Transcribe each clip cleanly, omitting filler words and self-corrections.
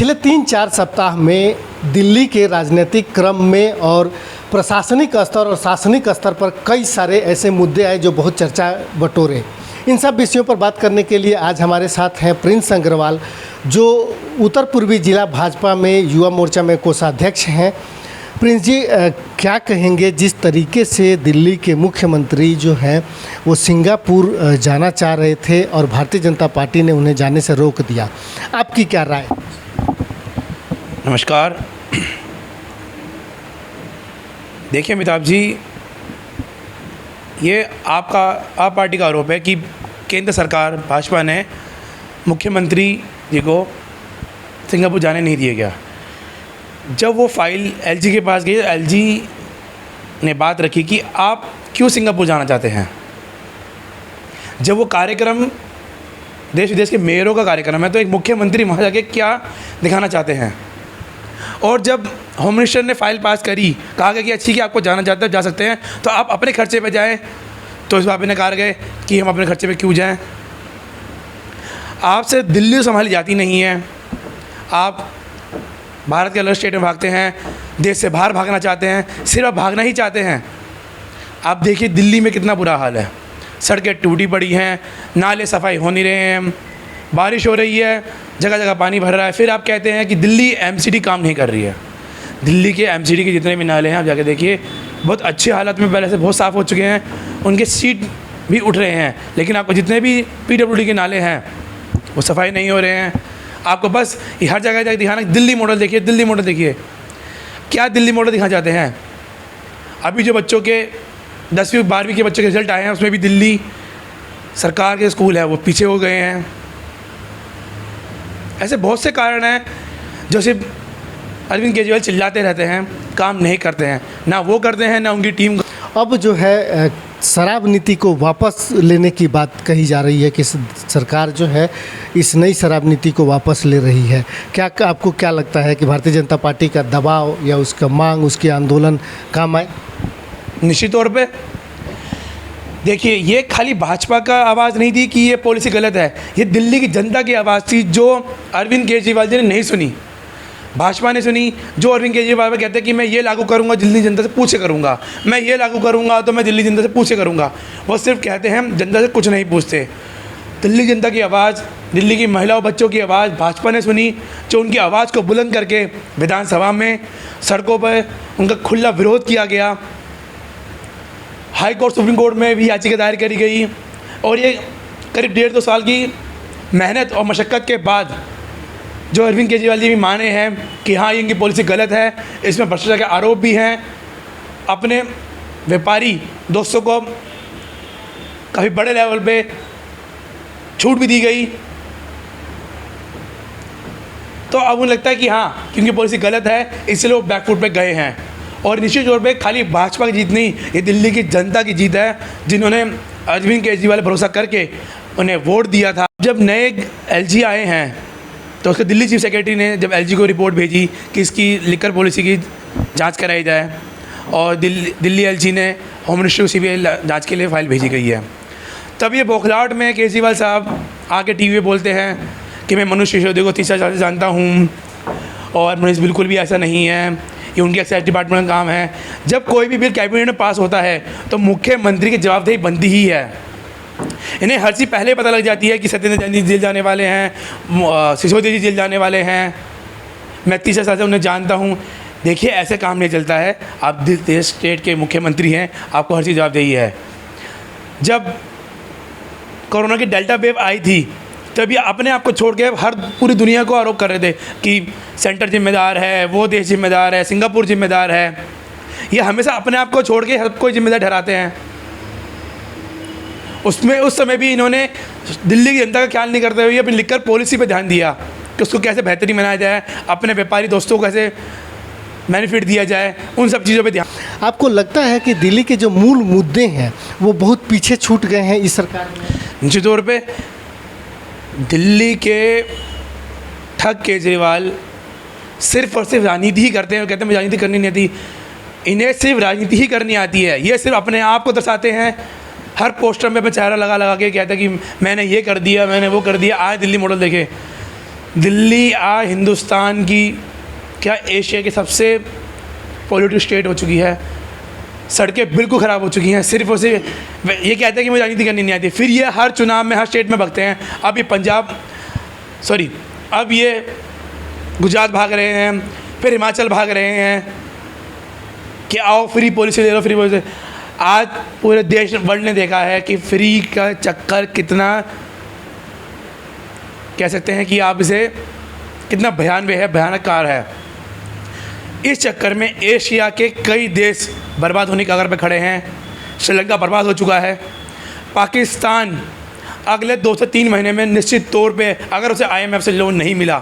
पिछले 3-4 सप्ताह में दिल्ली के राजनीतिक क्रम में और प्रशासनिक स्तर और शासनिक स्तर पर कई सारे ऐसे मुद्दे आए जो बहुत चर्चा बटोरे। इन सब विषयों पर बात करने के लिए आज हमारे साथ हैं प्रिंस अग्रवाल, जो उत्तर पूर्वी जिला भाजपा में युवा मोर्चा में कोषाध्यक्ष हैं। प्रिंस जी, क्या कहेंगे जिस तरीके से दिल्ली के मुख्यमंत्री जो हैं वो सिंगापुर जाना चाह रहे थे और भारतीय जनता पार्टी ने उन्हें जाने से रोक दिया, आपकी क्या राय? नमस्कार। देखिए अमिताभ जी, ये आप पार्टी का आरोप है कि केंद्र सरकार भाजपा ने मुख्यमंत्री जी को सिंगापुर जाने नहीं दिया गया। जब वो फाइल एलजी के पास गई, एलजी ने बात रखी कि आप क्यों सिंगापुर जाना चाहते हैं। जब वो कार्यक्रम देश विदेश के मेयरों का कार्यक्रम है, तो एक मुख्यमंत्री वहाँ जाके क्या दिखाना चाहते हैं। और जब होम मिनिस्टर ने फाइल पास करी, कहा गया कि अच्छी कि आपको जाना चाहते हो जा सकते हैं, तो आप अपने खर्चे पे जाएं, तो इस बात ने कहा गए कि हम अपने खर्चे पे क्यों जाएं। आपसे दिल्ली संभाली जाती नहीं है, आप भारत के अलग स्टेट में भागते हैं, देश से बाहर भागना चाहते हैं, सिर्फ आप भागना ही चाहते हैं। आप देखिए दिल्ली में कितना बुरा हाल है, सड़कें टूटी पड़ी हैं, नाले सफाई हो नहीं रहे हैं, बारिश हो रही है, जगह जगह पानी भर रहा है। फिर आप कहते हैं कि दिल्ली एमसीडी काम नहीं कर रही है। दिल्ली के एमसीडी के जितने भी नाले हैं आप जाके देखिए, बहुत अच्छी हालत में पहले से बहुत साफ़ हो चुके हैं, उनके सीट भी उठ रहे हैं, लेकिन आपको जितने भी पीडब्ल्यूडी के नाले हैं वो सफाई नहीं हो रहे हैं। आपको बस हर जगह जाकर दिखाना दिल्ली मॉडल देखिए, दिल्ली मॉडल देखिए। क्या दिल्ली मॉडल दिखाना चाहते हैं? अभी जो बच्चों के 10वीं 12वीं के बच्चों के रिजल्ट आए हैं, उसमें भी दिल्ली सरकार के स्कूल है वो पीछे हो गए हैं। ऐसे बहुत से कारण हैं जो सिर्फ अरविंद केजरीवाल चिल्लाते रहते हैं, काम नहीं करते हैं, ना वो करते हैं ना उनकी टीम। अब जो है शराब नीति को वापस लेने की बात कही जा रही है कि सरकार जो है इस नई शराब नीति को वापस ले रही है। क्या आपको क्या लगता है कि भारतीय जनता पार्टी का दबाव या उसका मांग, उसके आंदोलन काम आए? निश्चित तौर पे देखिए, ये खाली भाजपा का आवाज़ नहीं थी कि ये पॉलिसी गलत है, ये दिल्ली की जनता की आवाज़ थी जो अरविंद केजरीवाल जी ने नहीं सुनी, भाजपा ने सुनी। जो अरविंद केजरीवाल कहते हैं कि मैं ये लागू करूंगा, दिल्ली जनता से पूछे करूंगा, मैं ये लागू करूंगा तो मैं दिल्ली जनता से पूछे करूंगा। वो सिर्फ कहते हैं, जनता से कुछ नहीं पूछते। दिल्ली जनता की आवाज़, दिल्ली की महिलाओं बच्चों की आवाज़ भाजपा ने सुनी, जो उनकी आवाज़ को बुलंद करके विधानसभा में, सड़कों पर उनका खुला विरोध किया गया। हाई कोर्ट, सुप्रीम कोर्ट में भी याचिका दायर करी गई, और ये करीब 1.5-2 साल की मेहनत और मशक्क़त के बाद जो अरविंद केजरीवाल जी भी माने हैं कि हाँ, इनकी पॉलिसी गलत है, इसमें भ्रष्टाचार के आरोप भी हैं, अपने व्यापारी दोस्तों को काफ़ी बड़े लेवल पे छूट भी दी गई। तो अब उन्हें लगता है कि हाँ, क्योंकि पॉलिसी गलत है इसलिए वो बैकफुट पे गए हैं। और निश्चित तौर पे खाली भाजपा की जीत नहीं, ये दिल्ली की जनता की जीत है, जिन्होंने अरविंद केजरीवाल भरोसा करके उन्हें वोट दिया था। जब नए एलजी आए हैं तो उसके दिल्ली चीफ सेक्रेटरी ने जब एलजी को रिपोर्ट भेजी कि इसकी लिकर पॉलिसी की जांच कराई जाए, और दिल्ली एलजी ने होम मिनिस्टर को सीबीआई जांच के लिए फ़ाइल भेजी गई है, तब ये बौखलाहट में केजरीवाल साहब आके टीवी पे बोलते हैं कि मैं मनुष्य सिसोदिया को 30 साल से जानता हूँ और मनीष बिल्कुल भी ऐसा नहीं है, ये उनके एक्साइज डिपार्टमेंट का काम है। जब कोई भी बिल कैबिनेट में पास होता है तो मुख्यमंत्री की जवाबदेही बनती ही है। इन्हें हर चीज़ पहले पता लग जाती है कि सत्येंद्र जैन जी जेल जाने वाले हैं, सिसोदिया जी जेल जाने वाले हैं, मैं 30 साल से उन्हें जानता हूँ। देखिए, ऐसे काम नहीं चलता है। आप देश स्टेट के मुख्यमंत्री हैं, आपको हर चीज़ जवाबदेही है। जब कोरोना की डेल्टा वेव आई थी, तभी अपने आप को छोड़ के हर पूरी दुनिया को आरोप कर रहे थे कि सेंटर जिम्मेदार है, वो देश जिम्मेदार है, सिंगापुर जिम्मेदार है। ये हमेशा अपने आप को छोड़ के हर कोई जिम्मेदार ठहराते हैं। उसमें उस समय भी इन्होंने दिल्ली की जनता का ख्याल नहीं करते हुए अपनी लिकर पॉलिसी पे ध्यान दिया कि उसको कैसे बेहतरी बनाया जाए, अपने व्यापारी दोस्तों को कैसे बेनिफिट दिया जाए, उन सब चीज़ों पे ध्यान। आपको लगता है कि दिल्ली के जो मूल मुद्दे हैं वो बहुत पीछे छूट गए हैं इस सरकार में? निश्चित तौर पे दिल्ली के ठग केजरीवाल सिर्फ और सिर्फ राजनीति ही करते हैं, कहते हैं मुझे राजनीति करनी नहीं आती। इन्हें सिर्फ राजनीति ही करनी आती है। ये सिर्फ अपने आप को दर्शाते हैं, हर पोस्टर में अपना चेहरा लगा लगा के कहते हैं कि मैंने ये कर दिया, मैंने वो कर दिया। आज दिल्ली मॉडल देखे, दिल्ली आज हिंदुस्तान की क्या एशिया की सबसे पॉल्यूटेड स्टेट हो चुकी है। सड़कें बिल्कुल ख़राब हो चुकी हैं। सिर्फ और सिर्फ ये कहते हैं कि मुझे राजनीति करनी नहीं आती, फिर ये हर चुनाव में हर स्टेट में भगते हैं। अब ये अब ये गुजरात भाग रहे हैं, फिर हिमाचल भाग रहे हैं कि आओ फ्री पॉलिसी ले लो, फ्री पॉलिसी। आज पूरे देश वर्ल्ड ने देखा है कि फ्री का चक्कर कितना, कह सकते हैं कि आप इसे कितना भयानक कार है। इस चक्कर में एशिया के कई देश बर्बाद होने की कगार पे खड़े हैं। श्रीलंका बर्बाद हो चुका है। पाकिस्तान अगले 2 से 3 महीने में निश्चित तौर पे अगर उसे IMF से लोन नहीं मिला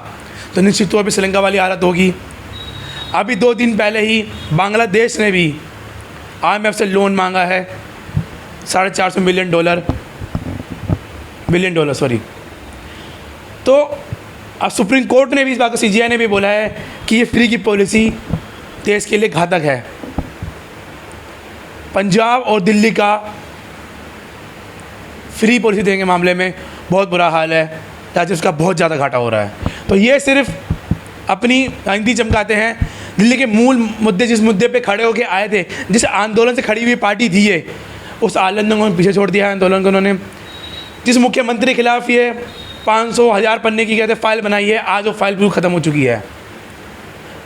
तो निश्चित तौर पे श्रीलंका वाली हालत होगी। अभी 2 दिन पहले ही बांग्लादेश ने भी IMF से लोन मांगा है, $450 बिलियन डॉलर। तो अब सुप्रीम कोर्ट ने भी इस बात को, CGI ने भी बोला है कि ये फ्री की पॉलिसी देश के लिए घातक है। पंजाब और दिल्ली का फ्री पॉलिसी देने के मामले में बहुत बुरा हाल है, राज्य उसका बहुत ज़्यादा घाटा हो रहा है। तो ये सिर्फ अपनी राजनीति चमकाते हैं। दिल्ली के मूल मुद्दे, जिस मुद्दे पे खड़े होकर आए थे, जिस आंदोलन से खड़ी हुई पार्टी थी ये, उस आंदोलन को पीछे छोड़ दिया है। आंदोलन को उन्होंने, जिस मुख्यमंत्री के खिलाफ ये 500,000 पन्ने की कहते फाइल बनाई है, आज वो फाइल बिल्कुल ख़त्म हो चुकी है।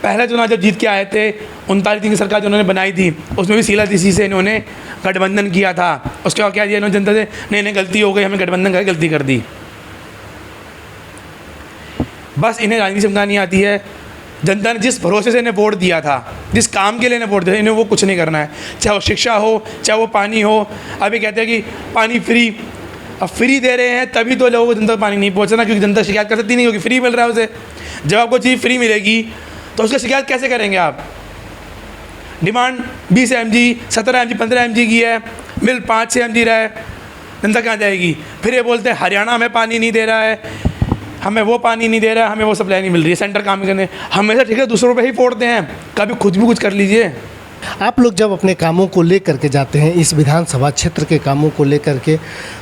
पहला चुनाव जब जीत के आए थे, 39 दिन की सरकार जो उन्होंने बनाई थी, उसमें भी सीलातीसी से इन्होंने गठबंधन किया था। उसके बाद क्या दिया इन्होंने जनता से, नहीं गलती हो गई, हमें गठबंधन करके गलती कर दी। बस इन्हें राजनीति चमकानी आती है। जनता ने जिस भरोसे से इन्हें वोट दिया था, जिस काम के लिए इन्हें वोट दिया, इन्हें वो कुछ नहीं करना है। चाहे वो शिक्षा हो, चाहे वो पानी हो। अभी कहते हैं कि पानी फ्री, अब फ्री दे रहे हैं तभी तो लोगों को जनता तक पानी नहीं पहुँचना, क्योंकि जनता शिकायत कर सकती नहीं होगी, फ्री मिल रहा है उसे। जब आपको चीज़ फ्री मिलेगी तो उसकी शिकायत कैसे करेंगे आप? डिमांड 20 mg, 17 mg, 15 mg की है, मिल 5-6 mg रहा है, जनता कहाँ जाएगी? फिर ये बोलते हैं हरियाणा हमें पानी नहीं दे रहा है, हमें वो पानी नहीं दे रहा है, हमें वो सप्लाई नहीं मिल रही है, सेंटर काम करने। हमेशा ठीक है दूसरों पे ही फोड़ते हैं, कभी खुद भी कुछ कर लीजिए। आप लोग जब अपने कामों को लेकर के जाते हैं, इस विधानसभा क्षेत्र के कामों को लेकर के,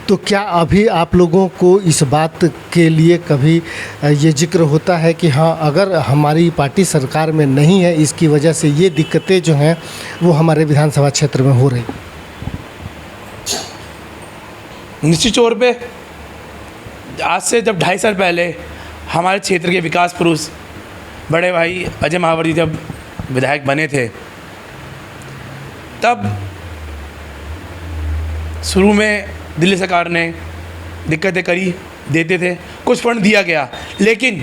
तो क्या अभी आप लोगों को इस बात के लिए कभी ये जिक्र होता है कि हाँ, अगर हमारी पार्टी सरकार में नहीं है, इसकी वजह से ये दिक्कतें जो हैं वो हमारे विधानसभा क्षेत्र में हो रही? निश्चित तौर पे आज से जब 2.5 साल पहले हमारे क्षेत्र के विकास पुरुष बड़े भाई अजय महावर जी जब विधायक बने थे, तब शुरू में दिल्ली सरकार ने दिक्कतें करी, देते थे, कुछ फंड दिया गया, लेकिन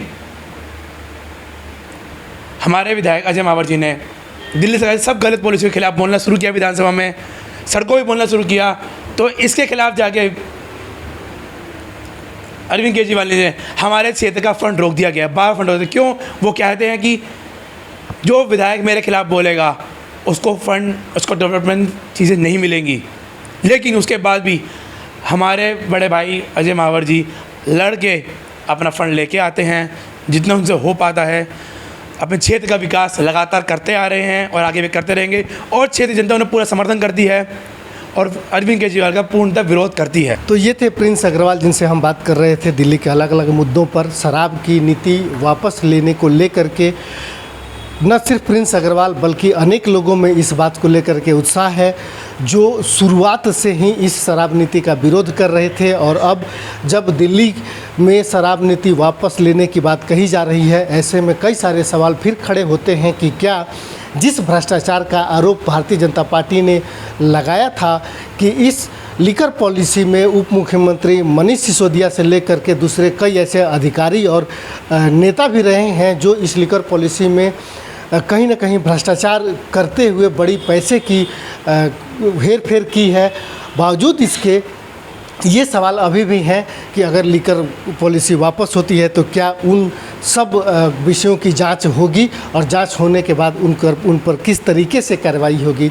हमारे विधायक अजय महावर जी ने दिल्ली सरकार सब गलत पॉलिसी के खिलाफ बोलना शुरू किया, विधानसभा में सड़कों पे बोलना शुरू किया। तो इसके खिलाफ जाके अरविंद केजरीवाल ने हमारे क्षेत्र का फंड रोक दिया गया, 12 फंड रोक दिया। क्यों? वो कहते हैं कि जो विधायक मेरे खिलाफ बोलेगा उसको फंड, उसको डेवलपमेंट चीज़ें नहीं मिलेंगी। लेकिन उसके बाद भी हमारे बड़े भाई अजय महावर जी लड़ के अपना फंड लेके आते हैं, जितना उनसे हो पाता है। अपने क्षेत्र का विकास लगातार करते आ रहे हैं और आगे भी करते रहेंगे, और क्षेत्रीय जनता उन्हें पूरा समर्थन करती है और अरविंद केजरीवाल का पूर्णतः विरोध करती है। तो ये थे प्रिंस अग्रवाल, जिनसे हम बात कर रहे थे दिल्ली के अलग अलग मुद्दों पर। शराब की नीति वापस लेने को लेकर के न सिर्फ प्रिंस अग्रवाल बल्कि अनेक लोगों में इस बात को लेकर के उत्साह है, जो शुरुआत से ही इस शराब नीति का विरोध कर रहे थे। और अब जब दिल्ली में शराब नीति वापस लेने की बात कही जा रही है, ऐसे में कई सारे सवाल फिर खड़े होते हैं कि क्या जिस भ्रष्टाचार का आरोप भारतीय जनता पार्टी ने लगाया था कि इस लिकर पॉलिसी में उप मुख्यमंत्री मनीष सिसोदिया से लेकर के दूसरे कई ऐसे अधिकारी और नेता भी रहे हैं जो इस लिकर पॉलिसी में कहीं ना कहीं भ्रष्टाचार करते हुए बड़ी पैसे की हेर फेर की है, बावजूद इसके ये सवाल अभी भी हैं कि अगर लिकर पॉलिसी वापस होती है तो क्या उन सब विषयों की जांच होगी और जांच होने के बाद उन पर किस तरीके से कार्रवाई होगी।